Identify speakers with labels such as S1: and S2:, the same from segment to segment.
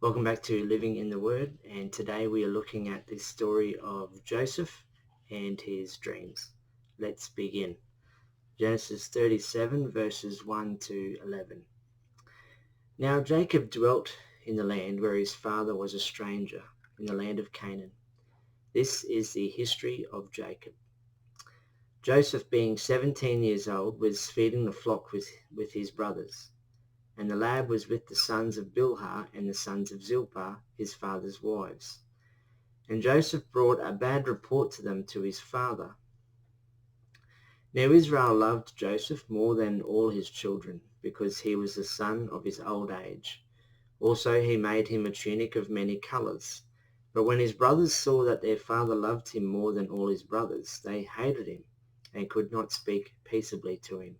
S1: Welcome back to Living in the Word, and today we are looking at the story of Joseph and his dreams. Let's begin. Genesis 37 verses 1 to 11. Now Jacob dwelt in the land where his father was a stranger, in the land of Canaan. This is the history of Jacob. Joseph, being 17 years old, was feeding the flock with his brothers. And the lad was with the sons of Bilhah and the sons of Zilpah, his father's wives. And Joseph brought a bad report to them to his father. Now Israel loved Joseph more than all his children, because he was the son of his old age. Also he made him a tunic of many colours. But when his brothers saw that their father loved him more than all his brothers, they hated him and could not speak peaceably to him.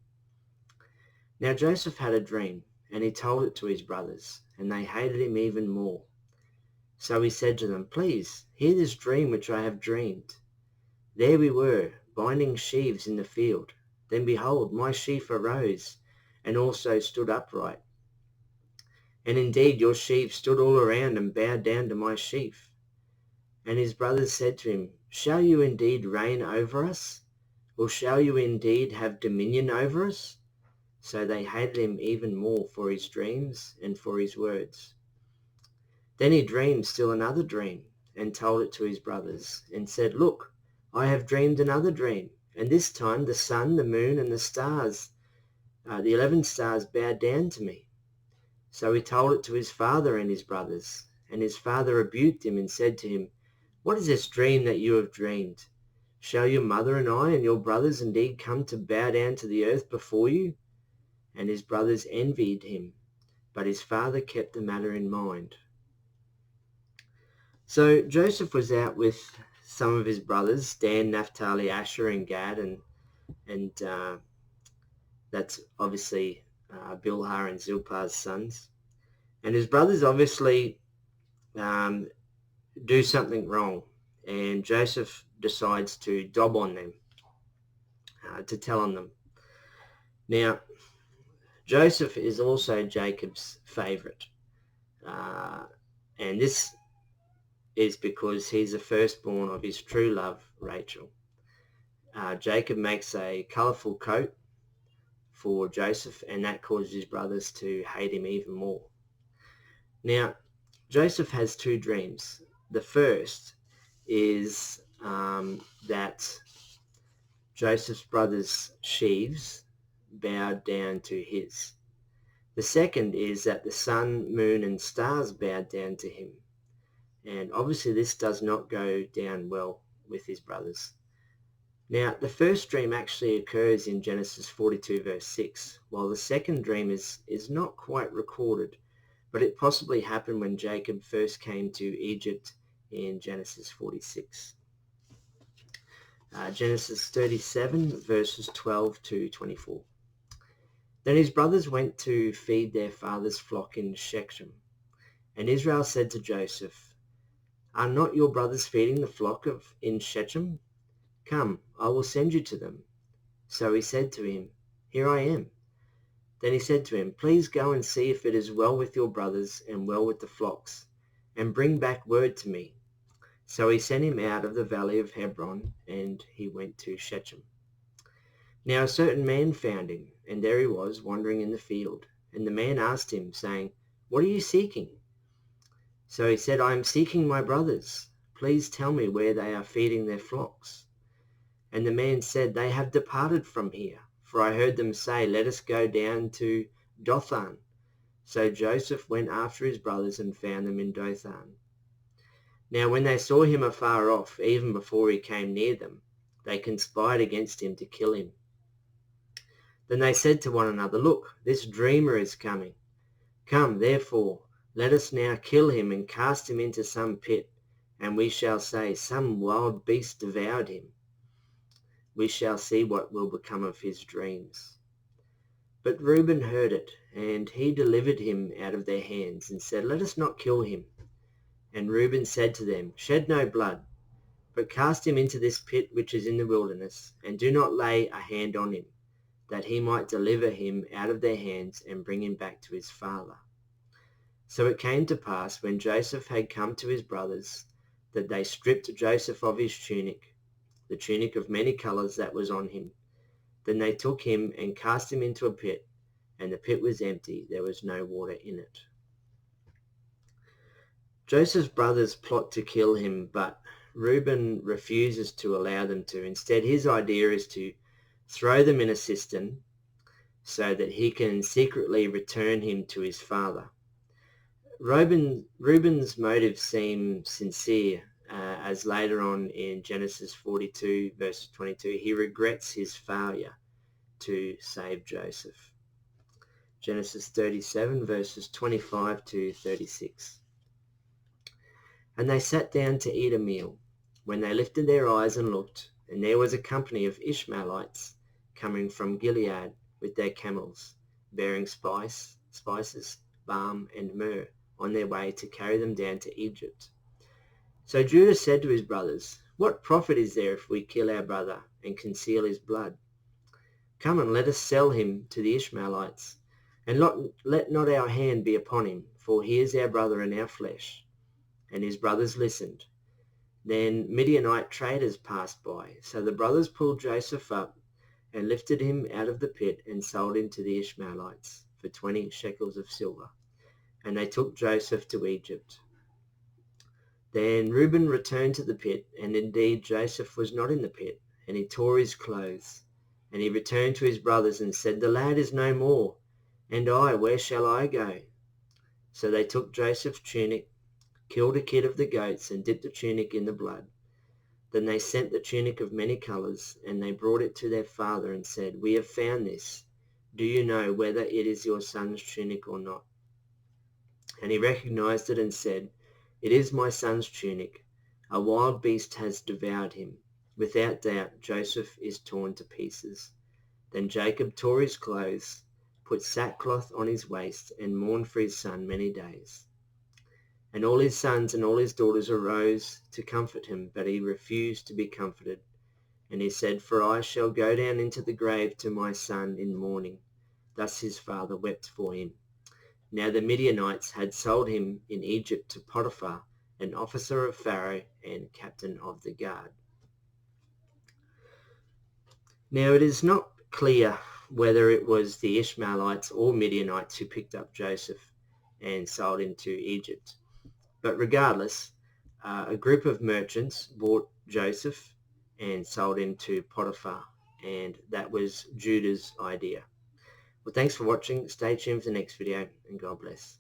S1: Now Joseph had a dream, and he told it to his brothers, and they hated him even more. So he said to them, "Please, hear this dream which I have dreamed. There we were, binding sheaves in the field. Then behold, my sheaf arose, and also stood upright. And indeed your sheaves stood all around and bowed down to my sheaf." And his brothers said to him, "Shall you indeed reign over us? Or shall you indeed have dominion over us?" So they hated him even more for his dreams and for his words. Then he dreamed still another dream, and told it to his brothers, and said, "Look, I have dreamed another dream, and this time the sun, the moon, and the stars, the 11 stars bowed down to me." So he told it to his father and his brothers, and his father rebuked him and said to him, "What is this dream that you have dreamed? Shall your mother and I and your brothers indeed come to bow down to the earth before you?" And his brothers envied him, but his father kept the matter in mind. So Joseph was out with some of his brothers, Dan, Naphtali, Asher, and Gad, and that's obviously Bilhah and Zilpah's sons. And his brothers obviously do something wrong, and Joseph decides to dob on them, to tell on them. Now, Joseph is also Jacob's favorite, and this is because he's the firstborn of his true love, Rachel. Jacob makes a colourful coat for Joseph, and that causes his brothers to hate him even more. Now, Joseph has two dreams. The first is that Joseph's brothers' sheaves bowed down to his. The second is that the sun, moon, and stars bowed down to him. And obviously this does not go down well with his brothers. Now, the first dream actually occurs in Genesis 42 verse 6, while the second dream is not quite recorded, but it possibly happened when Jacob first came to Egypt in Genesis 46. Genesis 37 verses 12 to 24. Then his brothers went to feed their father's flock in Shechem. And Israel said to Joseph, "Are not your brothers feeding the flock in Shechem? Come, I will send you to them." So he said to him, "Here I am." Then he said to him, "Please go and see if it is well with your brothers and well with the flocks, and bring back word to me." So he sent him out of the valley of Hebron, and he went to Shechem. Now a certain man found him, and there he was, wandering in the field. And the man asked him, saying, "What are you seeking?" So he said, "I am seeking my brothers. Please tell me where they are feeding their flocks." And the man said, "They have departed from here, for I heard them say, 'Let us go down to Dothan.'" So Joseph went after his brothers and found them in Dothan. Now when they saw him afar off, even before he came near them, they conspired against him to kill him. Then they said to one another, "Look, this dreamer is coming. Come, therefore, let us now kill him and cast him into some pit, and we shall say, 'Some wild beast devoured him.' We shall see what will become of his dreams." But Reuben heard it, and he delivered him out of their hands, and said, "Let us not kill him." And Reuben said to them, "Shed no blood, but cast him into this pit which is in the wilderness, and do not lay a hand on him, that he might deliver him out of their hands and bring him back to his father." So it came to pass, when Joseph had come to his brothers, that they stripped Joseph of his tunic, the tunic of many colours that was on him. Then they took him and cast him into a pit, and the pit was empty, there was no water in it. Joseph's brothers plot to kill him, but Reuben refuses to allow them to. Instead, his idea is to throw them in a cistern so that he can secretly return him to his father. Reuben's motives seem sincere, as later on in Genesis 42, verse 22, he regrets his failure to save Joseph. Genesis 37, verses 25 to 36. And they sat down to eat a meal. When they lifted their eyes and looked, and there was a company of Ishmaelites coming from Gilead with their camels, bearing spices, balm, and myrrh, on their way to carry them down to Egypt. So Judah said to his brothers, "What profit is there if we kill our brother and conceal his blood? Come and let us sell him to the Ishmaelites, and let not our hand be upon him, for he is our brother and our flesh." And his brothers listened. Then Midianite traders passed by. So the brothers pulled Joseph up and lifted him out of the pit and sold him to the Ishmaelites for 20 shekels of silver. And they took Joseph to Egypt. Then Reuben returned to the pit, and indeed Joseph was not in the pit, and he tore his clothes. And he returned to his brothers and said, "The lad is no more, and I, where shall I go?" So they took Joseph's tunic, killed a kid of the goats, and dipped the tunic in the blood. Then they sent the tunic of many colours, and they brought it to their father and said, "We have found this. Do you know whether it is your son's tunic or not?" And he recognized it and said, "It is my son's tunic. A wild beast has devoured him. Without doubt, Joseph is torn to pieces." Then Jacob tore his clothes, put sackcloth on his waist, and mourned for his son many days. And all his sons and all his daughters arose to comfort him, but he refused to be comforted. And he said, "For I shall go down into the grave to my son in mourning." Thus his father wept for him. Now the Midianites had sold him in Egypt to Potiphar, an officer of Pharaoh and captain of the guard. Now it is not clear whether it was the Ishmaelites or Midianites who picked up Joseph and sold him to Egypt. But regardless, a group of merchants bought Joseph and sold him to Potiphar, and that was Judah's idea. Well, thanks for watching. Stay tuned for the next video, and God bless.